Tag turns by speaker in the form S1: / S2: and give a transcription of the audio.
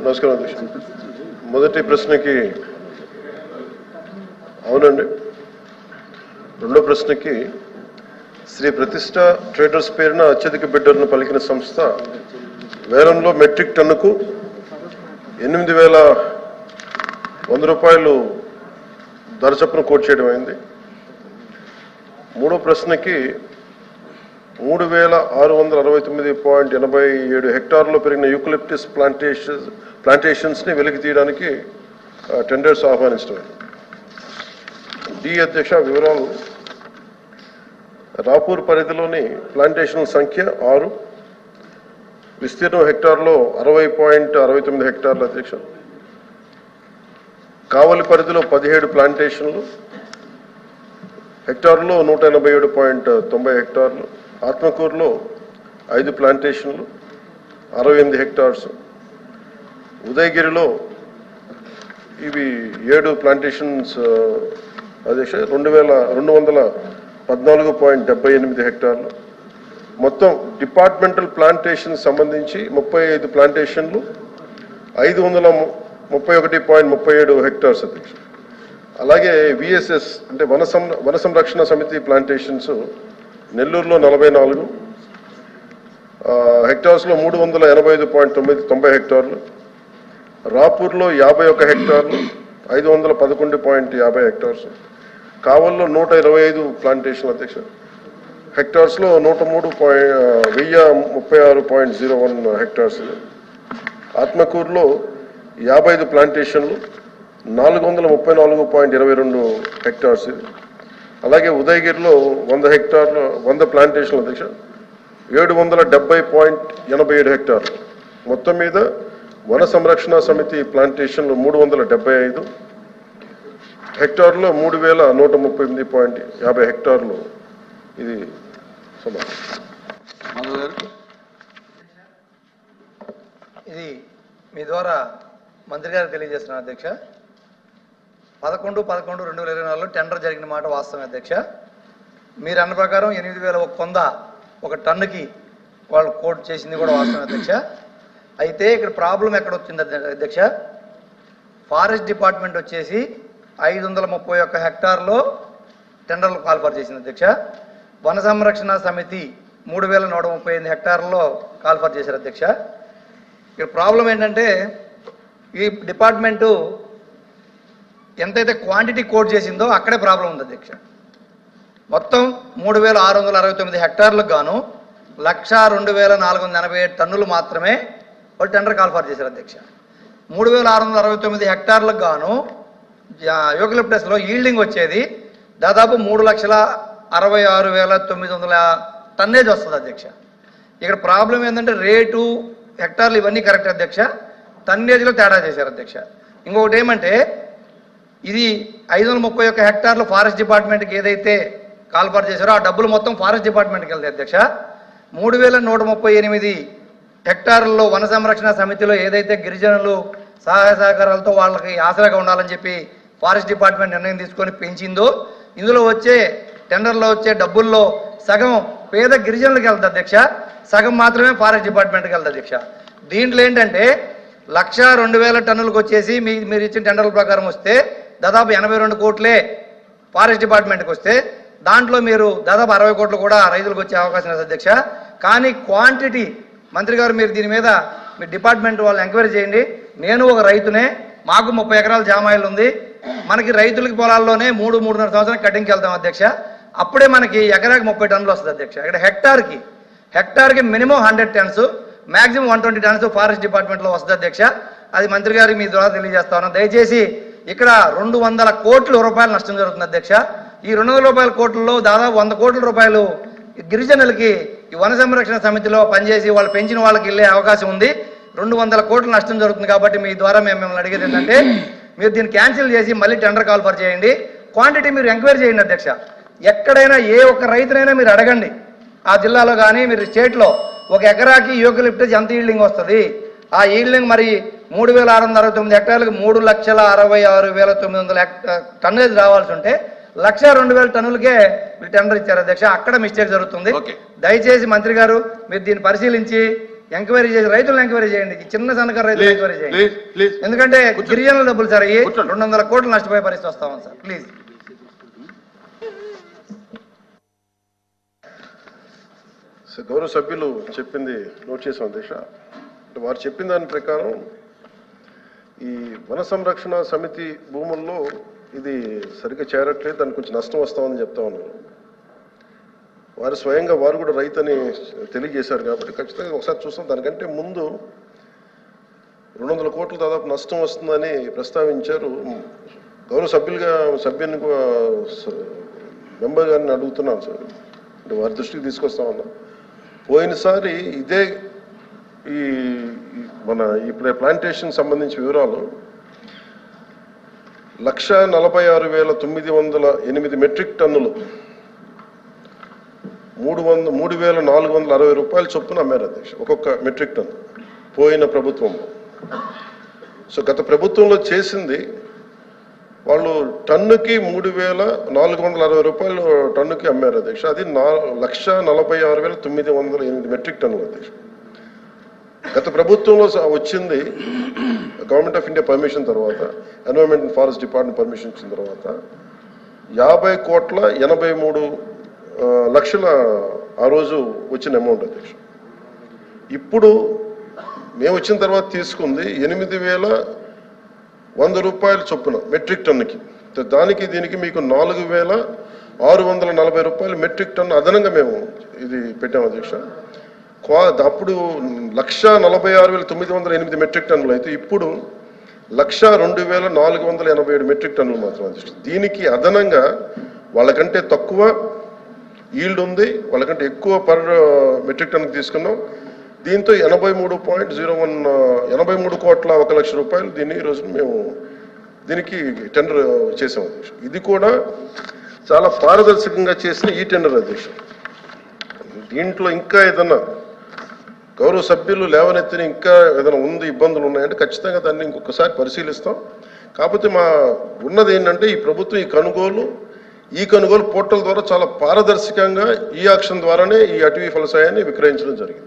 S1: నమస్కారం అధ్యక్ష. మొదటి ప్రశ్నకి అవునండి. రెండో ప్రశ్నకి శ్రీ ప్రతిష్ట ట్రేడర్స్ పేరున అత్యధిక బిడ్డర్ను పలికిన సంస్థ వేలంలో మెట్రిక్ టన్నుకు 8,100 రూపాయలు ధర చొప్పున కోట్ చేయడం అయింది. మూడో ప్రశ్నకి 3,669.87 హెక్టార్లో పెరిగిన యూకలిప్టిస్ ప్లాంటేషన్స్ని వెలికి తీయడానికి టెండర్స్ ఆహ్వానించడం. డి అధ్యక్ష, వివరాలు రాపూర్ పరిధిలోని ప్లాంటేషన్ సంఖ్య 6, విస్తీర్ణం హెక్టార్లో 60.69 హెక్టార్ల అధ్యక్ష. కావలి పరిధిలో 17 ప్లాంటేషన్లు, హెక్టార్లో 187.90 హెక్టార్లు. ఆత్మకూరులో 5 ప్లాంటేషన్లు, 68 హెక్టార్స్. ఉదయగిరిలో ఇవి 7 ప్లాంటేషన్స్ అధ్యక్ష, 2,214.78 హెక్టార్లు. మొత్తం డిపార్ట్మెంటల్ ప్లాంటేషన్ సంబంధించి 35 ప్లాంటేషన్లు, 531.37 హెక్టార్స్ అధ్యక్ష. అలాగే విఎస్ఎస్ అంటే వన సంరక్షణ సమితి ప్లాంటేషన్స్ నెల్లూరులో 44 హెక్టార్స్లో 385.90 హెక్టార్లు. రాపూర్లో 51 హెక్టార్లు, 511.50 హెక్టార్స్. కావల్లో 125 ప్లాంటేషన్లు అధ్యక్ష, హెక్టార్స్లో 136.01 హెక్టార్స్. ఆత్మకూరులో 55 ప్లాంటేషన్లు, 434.22 హెక్టార్స్. అలాగే ఉదయగిరిలో 100 ప్లాంటేషన్లు అధ్యక్ష, 770.87 హెక్టార్లు. మొత్తం మీద వన సంరక్షణ సమితి ప్లాంటేషన్లు 375 హెక్టార్లో 3,138.50 హెక్టార్లు. ఇది
S2: ఇది మీ ద్వారా మంత్రి గారికి తెలియజేస్తున్నాను అధ్యక్ష. 11/11/2024 టెండర్ జరిగిన మాట వాస్తవం అధ్యక్ష. మీరు అన్న ప్రకారం 8,100 ఒక టన్నుకి వాళ్ళు కోట్ చేసింది కూడా వాస్తవం అధ్యక్ష. అయితే ఇక్కడ ప్రాబ్లం ఎక్కడ వచ్చింది అధ్యక్ష, ఫారెస్ట్ డిపార్ట్మెంట్ వచ్చేసి 531 హెక్టార్లో టెండర్లు కాల్ఫర్ చేసింది అధ్యక్ష. వన సంరక్షణ సమితి 3,135 హెక్టార్లలో కాల్ఫర్ చేశారు అధ్యక్ష. ఇక్కడ ప్రాబ్లం ఏంటంటే ఈ డిపార్ట్మెంటు ఎంతైతే క్వాంటిటీ కోట్ చేసిందో అక్కడే ప్రాబ్లం ఉంది అధ్యక్ష. మొత్తం 3,669 హెక్టార్లకు గాను 1,02,487 టన్నులు మాత్రమే వాళ్ళు టెండర్ కాల్ఫర్ చేశారు అధ్యక్ష. 3,669 హెక్టార్లకు గాను యూకలిప్టస్లో ఈల్డింగ్ వచ్చేది దాదాపు 3,66,900 టన్నేజ్ వస్తుంది అధ్యక్ష. ఇక్కడ ప్రాబ్లం ఏంటంటే రేటు, హెక్టార్లు ఇవన్నీ కరెక్ట్ అధ్యక్ష, టన్నేజ్లో తేడా చేశారు అధ్యక్ష. ఇంకొకటి ఏమంటే ఇది 531 హెక్టార్లు ఫారెస్ట్ డిపార్ట్మెంట్కి ఏదైతే కాల్ఫర్ చేశారో ఆ డబ్బులు మొత్తం ఫారెస్ట్ డిపార్ట్మెంట్కి వెళ్తాయి అధ్యక్ష. 3,138 హెక్టార్లలో వన సంరక్షణ సమితిలో ఏదైతే గిరిజనులు సహాయ సహకారాలతో వాళ్ళకి ఆసరాగా ఉండాలని చెప్పి ఫారెస్ట్ డిపార్ట్మెంట్ నిర్ణయం తీసుకొని పెంచిందో ఇందులో వచ్చే టెండర్లో వచ్చే డబ్బుల్లో సగం పేద గిరిజనులకు వెళ్తుంది అధ్యక్ష, సగం మాత్రమే ఫారెస్ట్ డిపార్ట్మెంట్కి వెళ్తుంది అధ్యక్ష. దీంట్లో ఏంటంటే 1,02,000 టన్నులకు వచ్చేసి మీరు ఇచ్చిన టెండర్ల ప్రకారం వస్తే దాదాపు 82 కోట్లే ఫారెస్ట్ డిపార్ట్మెంట్కి వస్తే దాంట్లో మీరు దాదాపు 60 కోట్లు కూడా రైతులకు వచ్చే అవకాశం లేదు అధ్యక్ష. కానీ క్వాంటిటీ మంత్రి గారు మీరు దీని మీద మీ డిపార్ట్మెంట్ వాళ్ళు ఎంక్వైరీ చేయండి. నేను ఒక రైతునే, మాకు 30 ఎకరాల జామాయిల్ ఉంది. మనకి రైతులకి పొలాల్లోనే 3-3.5 సంవత్సరాలు కటింగ్కి వెళ్తాం అధ్యక్ష. అప్పుడే మనకి ఎకరాకి 30 టన్నులు వస్తుంది అధ్యక్ష. ఇక్కడ హెక్టార్కి minimum 100 tons, maximum 120 tons forest డిపార్ట్మెంట్లో వస్తుంది అధ్యక్ష. అది మంత్రి గారికి మీ ద్వారా తెలియజేస్తా ఉన్నాను. దయచేసి ఇక్కడ 200 కోట్ల రూపాయలు నష్టం జరుగుతుంది అధ్యక్ష. ఈ 200 కోట్లలో దాదాపు 100 కోట్ల రూపాయలు గిరిజనులకి ఈ వన సంరక్షణ సమితిలో పనిచేసి వాళ్ళు పెంచిన వాళ్ళకి వెళ్ళే అవకాశం ఉంది. 200 కోట్ల నష్టం జరుగుతుంది. కాబట్టి మీ ద్వారా మేము మిమ్మల్ని అడిగేది ఏంటంటే మీరు దీన్ని క్యాన్సిల్ చేసి మళ్ళీ టెండర్ కాల్ఫర్ చేయండి. క్వాంటిటీ మీరు ఎంక్వైరీ చేయండి అధ్యక్ష. ఎక్కడైనా ఏ ఒక్క రైతునైనా మీరు అడగండి, ఆ జిల్లాలో కానీ మీరు స్టేట్లో ఒక ఎకరాకి యూకలిప్టస్ ఎంత ఈల్డింగ్ వస్తుంది, ఆ ఈల్డింగ్ మరి 3,669 హెక్టార్లకు 3,66,900 టన్నేజ్ రావాల్సి ఉంటే 1,02,000 టన్నులకే టెండర్ ఇచ్చారు అధ్యక్ష. అక్కడ మిస్టేక్ జరుగుతుంది. దయచేసి మంత్రి గారు మీరు దీన్ని పరిశీలించి ఎంక్వైరీ చేసి రైతులను ఎంక్వైరీ చేయండి, ఈ చిన్న సన్నకారు రైతులు ఎంక్వైరీ చేయండి.
S3: ప్లీజ్ ప్లీజ్
S2: ఎందుకంటే గిరిజనుల డబ్బులు సార్ అయ్యి
S3: కూర్చోండి.
S2: 200 కోట్లు నష్టపోయే పరిస్థితి వస్తా ఉంది సార్. ప్లీజ్.
S1: గౌరవ సభ్యులు చెప్పింది నోట్ చేసాం అధ్యక్ష. అంటే వారు చెప్పిన దాని ప్రకారం ఈ వన సంరక్షణ సమితి భూముల్లో ఇది సరిగ్గా చేరట్లేదు, దానికి కొంచెం నష్టం వస్తామని చెప్తా ఉన్నారు. వారు స్వయంగా వారు కూడా రైతని తెలియజేశారు కాబట్టి ఖచ్చితంగా ఒకసారి చూస్తాం. దానికంటే ముందు 200 కోట్లు దాదాపు నష్టం వస్తుందని ప్రస్తావించారు. గౌరవ సభ్యుని మెంబర్ గారిని అడుగుతున్నాను సార్, అంటే వారి దృష్టికి తీసుకొస్తామన్నా. పోయినసారి ఇదే ఈ మన ఈ ప్లాంటేషన్ సంబంధించిన వివరాలు 1,46,908 మెట్రిక్ టన్నులు 3,460 రూపాయల చొప్పున అమ్మారు అధ్యక్ష ఒక్కొక్క మెట్రిక్ టన్ పోయిన ప్రభుత్వంలో. సో గత ప్రభుత్వంలో చేసింది వాళ్ళు టన్నుకి 3,460 రూపాయలు టన్నుకి అమ్మారు అధ్యక్ష. అది 1,46,908 మెట్రిక్ టన్నులు అధ్యక్ష. గత ప్రభుత్వంలో వచ్చింది గవర్నమెంట్ ఆఫ్ ఇండియా పర్మిషన్ తర్వాత, environment and forest department permission ఇచ్చిన తర్వాత 50,83,00,000 ఆ రోజు వచ్చిన అమౌంట్ అధ్యక్ష. ఇప్పుడు మేము వచ్చిన తర్వాత తీసుకుంది 8,100 రూపాయల చొప్పున మెట్రిక్ టన్నుకి. దానికి దీనికి మీకు 4,640 రూపాయలు మెట్రిక్ టన్ను అదనంగా మేము ఇది పెట్టాము అధ్యక్ష. అప్పుడు 1,46,908 మెట్రిక్ టన్నులు అయితే ఇప్పుడు 1,02,487 మెట్రిక్ టన్నులు మాత్రం అధ్యక్ష. దీనికి అదనంగా వాళ్ళకంటే తక్కువ ఈల్డ్ ఉంది, వాళ్ళకంటే ఎక్కువ పర్ మెట్రిక్ టన్నుకి తీసుకున్నాం. దీంతో 83 కోట్ల 1 లక్ష రూపాయలు దీన్ని ఈరోజు మేము దీనికి టెండర్ చేసాం అధ్యక్ష. ఇది కూడా చాలా పారదర్శకంగా చేసిన ఈ టెండర్ అధ్యక్ష. దీంట్లో ఇంకా ఏదన్నా గౌరవ సభ్యులు లేవనెత్తిన ఇంకా ఏదైనా ఉంది, ఇబ్బందులు ఉన్నాయంటే ఖచ్చితంగా దాన్ని ఇంకొకసారి పరిశీలిస్తాం. కాకపోతే మా ఉన్నది ఏంటంటే ఈ ప్రభుత్వం ఈ కొనుగోలు పోర్టల్ ద్వారా చాలా పారదర్శకంగా ఈ ఆక్షన్ ద్వారానే ఈ అటవీ ఫలసాయాన్ని విక్రయించడం జరిగింది.